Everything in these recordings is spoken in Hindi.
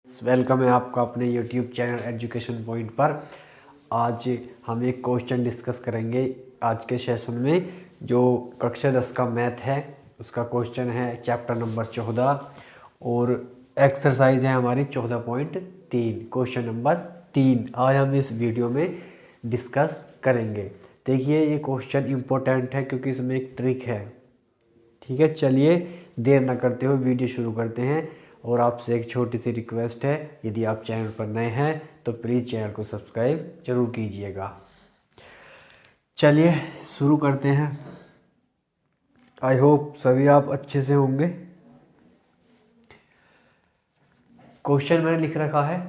वेलकम है आपका अपने YouTube चैनल एजुकेशन पॉइंट पर। आज हम एक क्वेश्चन डिस्कस करेंगे आज के सेशन में। जो कक्षा 10 का मैथ है उसका क्वेश्चन है चैप्टर नंबर 14 और एक्सरसाइज है हमारी 14.3 क्वेश्चन नंबर 3 आज हम इस वीडियो में डिस्कस करेंगे। देखिए ये क्वेश्चन इम्पोर्टेंट है क्योंकि इसमें एक ट्रिक है। ठीक है, चलिए देर न करते हुए वीडियो शुरू करते हैं। और आपसे एक छोटी सी रिक्वेस्ट है, यदि आप चैनल पर नए हैं तो प्लीज़ चैनल को सब्सक्राइब जरूर कीजिएगा। चलिए शुरू करते हैं। आई होप सभी आप अच्छे से होंगे। क्वेश्चन मैंने लिख रखा है,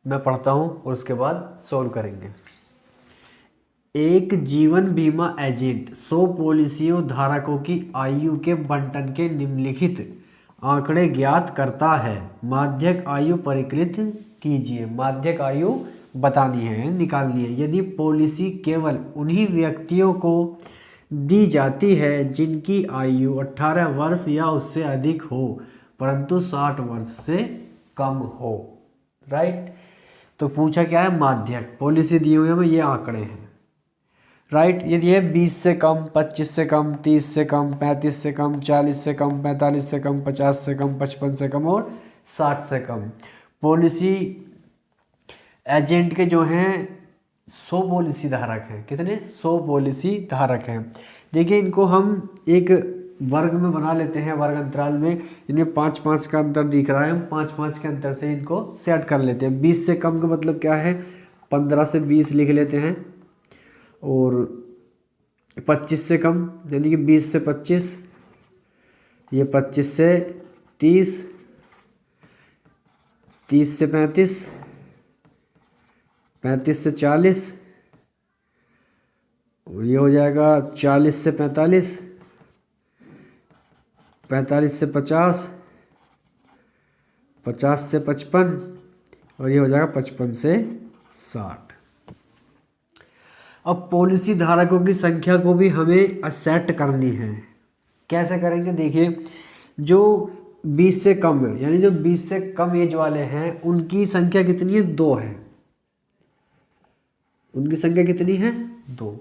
मैं पढ़ता हूँ और उसके बाद सॉल्व करेंगे। एक जीवन बीमा एजेंट 100 पॉलिसियों धारकों की आयु के बंटन के निम्नलिखित आंकड़े ज्ञात करता है। माध्यक आयु परिकलित कीजिए। माध्यक आयु बतानी है, निकालनी है। यदि पॉलिसी केवल उन्हीं व्यक्तियों को दी जाती है जिनकी आयु 18 वर्ष या उससे अधिक हो परंतु 60 वर्ष से कम हो, राइट। तो पूछा क्या है, माध्यक पॉलिसी दी हुई है, ये आंकड़े हैं, राइट। यदि है 20 से कम, 25 से कम, 30 से कम, 35 से कम, 40 से कम, 45 से कम, 50 से कम, 55 से कम और 60 से कम। पॉलिसी एजेंट के जो हैं 100 पॉलिसी धारक हैं। कितने? 100 पॉलिसी धारक हैं। देखिए इनको हम एक वर्ग में बना लेते हैं, वर्ग अंतराल में। इनमें 5-5 का अंतर दिख रहा है, हम 5-5 के अंतर से इनको सेट कर लेते हैं। 20 से कम का मतलब क्या है, 15 से 20 लिख लेते हैं। और 25 से कम यानी कि 20 से 25, ये 25 से 30, 30 से 35, 35 से 40 और ये हो जाएगा 40 से 45, 45 से 50, 50 से 55 और ये हो जाएगा 55 से 60। अब पॉलिसी धारकों की संख्या को भी हमें सेट करनी है। कैसे करेंगे? देखिए जो 20 से कम है यानी जो 20 से कम एज वाले हैं उनकी संख्या कितनी है? 2 है। उनकी संख्या कितनी है? 2।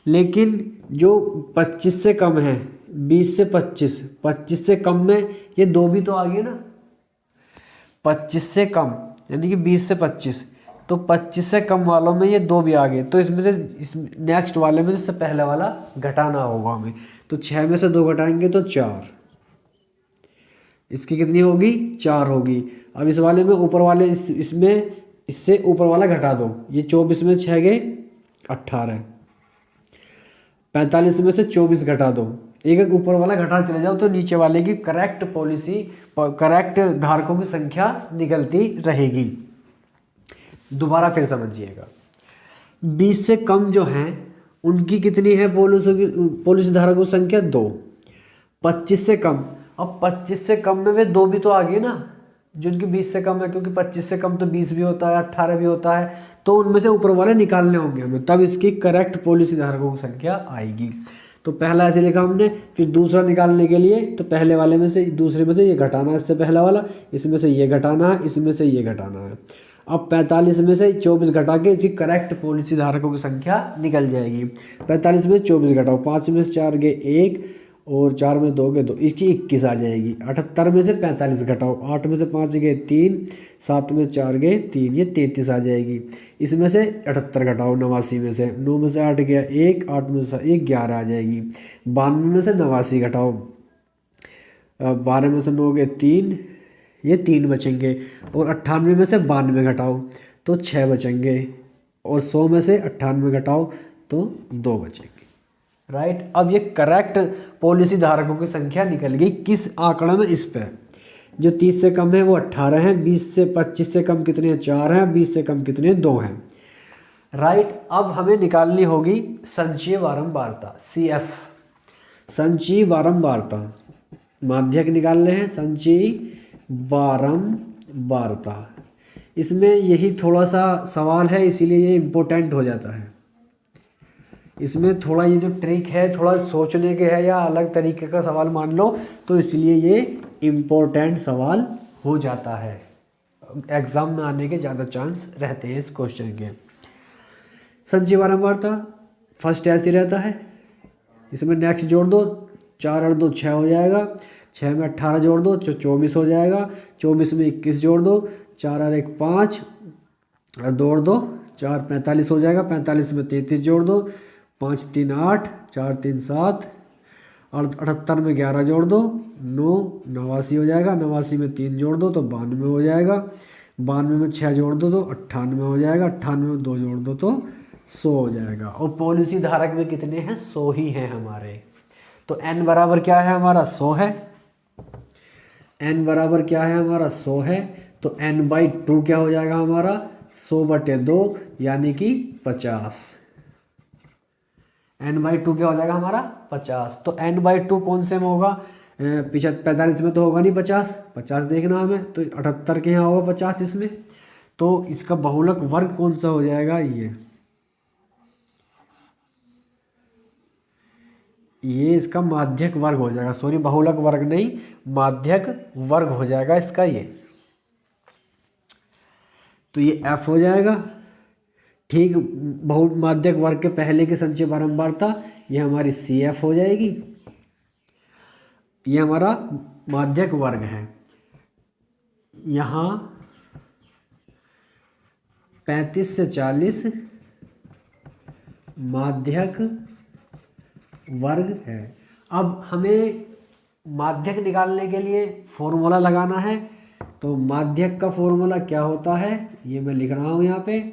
लेकिन जो 25 से कम है, 20 से 25, 25 से कम में ये 2 भी तो आ गए ना। 25 से कम यानी कि 20 से 25, तो 25 से कम वालों में ये 2 भी आ गए। तो इसमें से नेक्स्ट वाले में से पहले वाला घटाना होगा हमें। तो 6 में से 2 घटाएंगे तो 4। इसकी कितनी होगी? 4 होगी। अब इस वाले में ऊपर वाले इसमें इससे ऊपर वाला घटा दो। ये 24 में 6 गए 18, 45 में से 24 घटा दो। एक एक ऊपर वाला घटा चले जाओ तो नीचे वाले की करेक्ट पॉलिसी, करेक्ट धारकों की संख्या निकलती रहेगी। दोबारा फिर समझिएगा। 20 से कम जो हैं उनकी कितनी है पॉलिसी धारकों की संख्या? 2। 25 से कम, अब 25 से कम में वे 2 भी तो आ गए ना जिनकी 20 से कम है, क्योंकि 25 से कम तो 20 भी होता है, 18 भी होता है। तो उनमें से ऊपर वाले निकालने होंगे हमें, तब इसकी करेक्ट पॉलिसी धारकों की संख्या आएगी। तो पहला ऐसे लिखा हमने। फिर दूसरा निकालने के लिए तो पहले वाले में से दूसरे में से ये घटाना है, इससे पहला वाला, इसमें से ये घटाना है, इसमें से ये घटाना है। अब 45 में से 24 घटा के इसकी करेक्ट पॉलिसी धारकों की संख्या निकल जाएगी। 45 में 24 घटाओ, 5 में से 4 गए 1 और 4 में 2 गए 2, इसकी 21 आ जाएगी। 78 में से 45 घटाओ, 8 में से 5 गए 3, 7 में 4 गए 3, ये 33 आ जाएगी। इसमें से 78 घटाओ 89 में से, 9 में से 8 गया 1, 8 में से 1 11 आ जाएगी। 92 में से 89 घटाओ, 12 में से 9 गए 3, ये 3 बचेंगे। और 98 में से 92 घटाओ तो 6 बचेंगे। और 100 में से 98 घटाओ तो 2 बचेंगे, राइट। अब ये करेक्ट पॉलिसी धारकों की संख्या निकल गई किस आंकड़े में? इस पे जो 30 से कम है वो 18 है, 20 से 25 से कम कितने हैं? 4 हैं, 20 से कम कितने? 2 हैं, राइट। अब हमें निकालनी होगी संचयी बारंबारता, CF, संचयी बारंबारता। माध्यक निकालने हैं, संचयी बारंबारता। इसमें यही थोड़ा सा सवाल है, इसीलिए ये इम्पोर्टेंट हो जाता है। इसमें थोड़ा ये जो ट्रिक है थोड़ा सोचने के है या अलग तरीके का सवाल मान लो, तो इसलिए ये इम्पोर्टेंट सवाल हो जाता है। एग्ज़ाम में आने के ज़्यादा चांस रहते हैं इस क्वेश्चन के। संचयी बारंबारता फर्स्ट ऐसे रहता है, इसमें नेक्स्ट जोड़ दो, 4 और 2 6 हो जाएगा, 6 में 18 जोड़ दो 24 हो जाएगा, 24 में 21 जोड़ दो, 4 और 1 5 और 2 और 2 4 45 हो जाएगा, 45 में 33 जोड़ दो, 5 3 8 4 3 7 और 78 में 11 जोड़ दो 9 89 हो जाएगा, 89 में 3 जोड़ दो तो 92 हो जाएगा, 92 में 6 जोड़ दो तो 98 हो जाएगा, 98 में 2 जोड़ दो तो 100 हो जाएगा। और पॉलिसी धारक में कितने हैं? 100 ही हैं हमारे। तो n बराबर क्या है हमारा? 100 है। n बराबर क्या है हमारा? 100 है। तो n/2 क्या हो जाएगा हमारा? 100/2 यानी कि 50। n/2 क्या हो जाएगा हमारा? 50। तो n/2 कौन से में होगा? 45 में तो होगा नहीं, 50 देखना हमें, तो 78 के यहाँ होगा 50 इसमें। तो इसका बहुलक वर्ग कौन सा हो जाएगा? ये इसका माध्यक वर्ग हो जाएगा, सॉरी बहुलक वर्ग नहीं, माध्यक वर्ग हो जाएगा इसका ये। तो ये f हो जाएगा। ठीक, बहु माध्यक वर्ग के पहले की संचय बारंबारता ये हमारी CF हो जाएगी। ये हमारा माध्यक वर्ग है। यहाँ 35 से 40 माध्यक वर्ग है। अब हमें माध्यक निकालने के लिए फॉर्मूला लगाना है। तो माध्यक का फॉर्मूला क्या होता है? ये मैं लिख रहा हूँ यहाँ पे,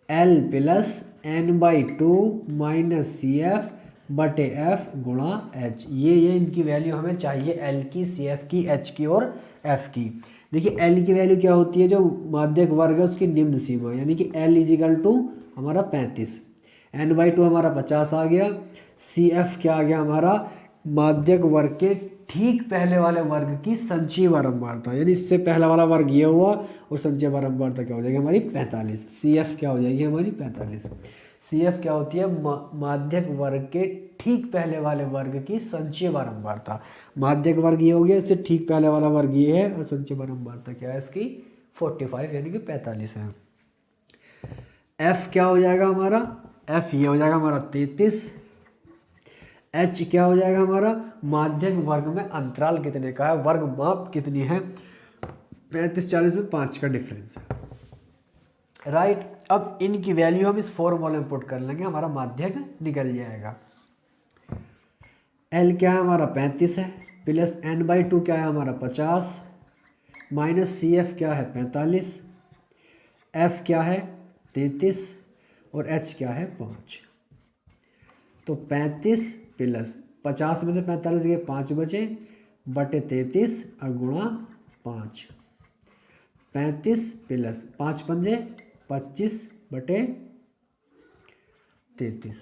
L + n/2 - CF/F गुणा H। ये इनकी वैल्यू हमें चाहिए, L की, CF की, H की और F की। देखिए L की वैल्यू क्या होती है? जो माध्यक वर्ग है उसकी निम्न सीमा, यानी कि L = हमारा 35, n/2 हमारा 50 आ गया, CF क्या आ गया हमारा? माध्यक वर्ग के ठीक पहले वाले वर्ग की संचयी बारंबारता, यानी इससे पहला वाला वर्ग ये हुआ और संचयी बारंबारता क्या हो जाएगी हमारी? 45। CF क्या हो जाएगी हमारी? 45। CF क्या होती है? माध्यक वर्ग के ठीक पहले वाले वर्ग की संचयी बारंबारता। माध्यक वर्ग ये हो गया, इससे ठीक पहले वाला वर्ग ये है और संचयी बारंबारता क्या है इसकी? 45 यानी कि 45 है। F क्या हो जाएगा हमारा? F ये हो जाएगा हमारा 33। H क्या हो जाएगा हमारा? माध्यक वर्ग में अंतराल कितने का है, वर्ग माप कितनी है? 35-40 में 5 का डिफरेंस है, राइट। अब इनकी वैल्यू हम इस फॉर्मूले में पुट कर लेंगे, हमारा माध्यक निकल जाएगा। L क्या है हमारा? 35 है, प्लस n/2 क्या है हमारा? 50, माइनस CF क्या है? 45, F क्या है? 33 और H क्या है? 5। तो 35 प्लस 50 में से 45 गए 5 बचे, बटे 33 और गुणा 5। 35 प्लस 5 पंजे 25 बटे 33,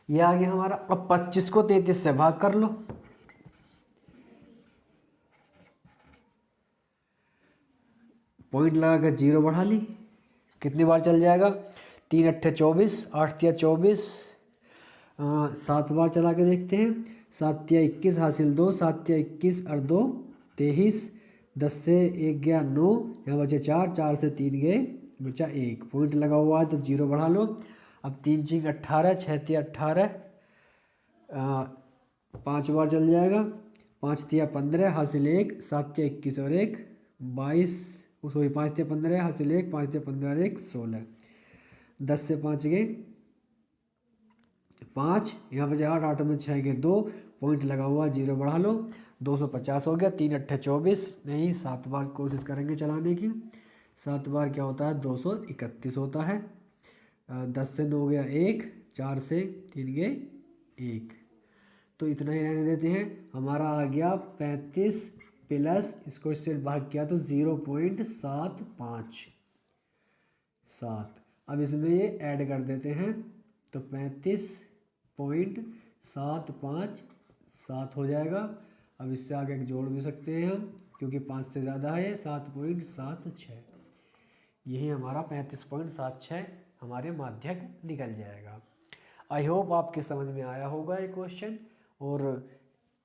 ये आ गया हमारा। अब 25 को 33 से भाग कर लो, पॉइंट लगा कर 0 बढ़ा ली, कितनी बार चल जाएगा? 3 8 24, 8 3 24, 7 बार चला के देखते हैं। 7 3 21 हासिल 2, 7 3 21 और 2 23, 10 से 1 गया 9, यहाँ बचे 4, 4 से 3 गए बचा 1, पॉइंट लगा हुआ है तो 0 बढ़ा लो। अब 3 6 18, 6 3 18, 5 बार चल जाएगा, 5 3 15 हासिल 1, 7 3 21 और 1 22, सॉरी 5 3 15 हासिल 1, 5 3 15 और 1 16, 10 से 5 गए 5, यहाँ पे 8, 8 में 6 गए 2, पॉइंट लगा हुआ 0 बढ़ा लो, 250 हो गया। 3 8 24, नहीं 7 बार कोशिश करेंगे चलाने की, 7 बार क्या होता है? 231 होता है। 10 से 9 गया 1, 4 से 3 गए 1, तो इतना ही रहने देते हैं। हमारा आ गया 35 प्लस इसको इससे भाग किया तो 0.757। अब इसमें ये ऐड कर देते हैं तो 35.757 हो जाएगा। अब इससे आगे जोड़ भी सकते हैं हम, क्योंकि 5 से ज़्यादा है, 7.76, यही हमारा 35.76 हमारे माध्यक निकल जाएगा। आई होप आपके समझ में आया होगा ये क्वेश्चन, और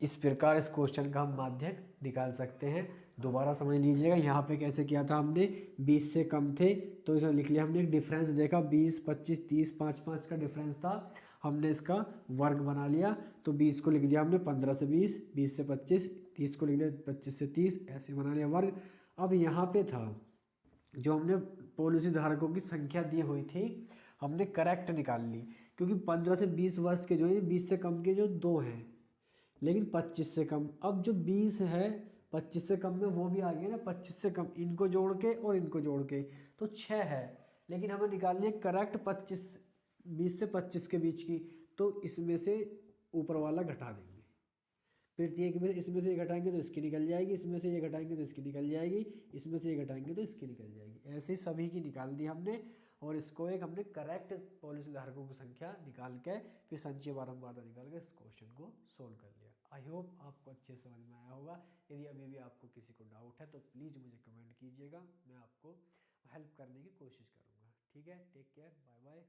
इस प्रकार इस क्वेश्चन का हम माध्यक निकाल सकते हैं। दोबारा समझ लीजिएगा, यहाँ पे कैसे किया था हमने, 20 से कम थे तो इसे लिख लिया हमने, एक डिफरेंस देखा 20, 25, 30, 5 का डिफरेंस था, हमने इसका वर्ग बना लिया। तो 20 को लिख दिया हमने 15 से 20, 20 से 25, 30 को लिख दिया 25 से 30, ऐसे बना लिया वर्ग। अब यहाँ पे था जो हमने पॉलिसी धारकों की संख्या दी हुई थी, हमने करेक्ट निकाल ली, क्योंकि 15 से 20 वर्ष के जो है, 20 से कम के जो 2 हैं, लेकिन 25 से कम, अब जो 20 है 25 से कम में वो भी आ गया ना, 25 से कम, इनको जोड़ के और इनको जोड़ के तो 6 है, लेकिन हमें निकालनी है करेक्ट 25, 20 से 25 के बीच की, तो इसमें से ऊपर वाला घटा देंगे, फिर एक में इसमें से ये घटाएंगे तो इसकी निकल जाएगी, इसमें से ये घटाएंगे तो इसकी निकल जाएगी, इसमें से ये घटाएंगे तो इसकी निकल जाएगी, ऐसे ही सभी की निकाल दी हमने। और इसको एक हमने करेक्ट पॉलिसी धारकों की संख्या निकाल के फिर संचय बारंबारता निकाल के इस क्वेश्चन को सोल्व कर लिया। आई होप आपको अच्छे से समझ में आया होगा। यदि अभी भी आपको किसी को डाउट है तो प्लीज़ मुझे कमेंट कीजिएगा, मैं आपको हेल्प करने की कोशिश करूँगा। ठीक है, टेक केयर, बाय बाय।